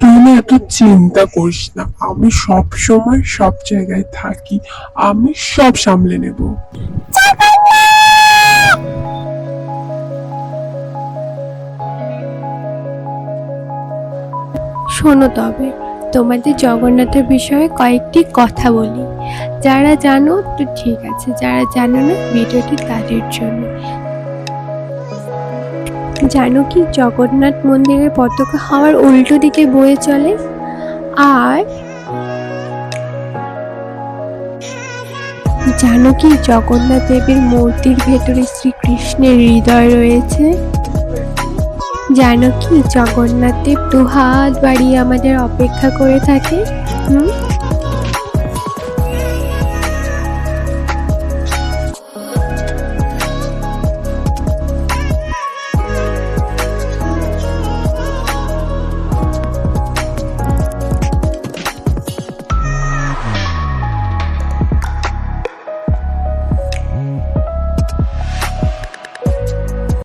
তুই না এত চিন্তা করিস না, আমি সব সময় সব জায়গায় থাকি, আমি সব সামলে নেব। শোনো, তবে তোমাদের জগন্নাথের বিষয়ে কয়েকটি কথা বলি। যারা জানো তো ঠিক আছে, যারা জানো না ভিডিওটি তাদের জন্য। জানো কি জগন্নাথ মন্দিরের পতাকা হাওয়ার উল্টো দিকে বয়ে চলে? আর জানো কি জগন্নাথ দেবের মূর্তির ভেতরে শ্রীকৃষ্ণের হৃদয় রয়েছে? জানো কি জগন্নাথ দেব দুহাত বাড়িয়ে আমাদের অপেক্ষা করে থাকে?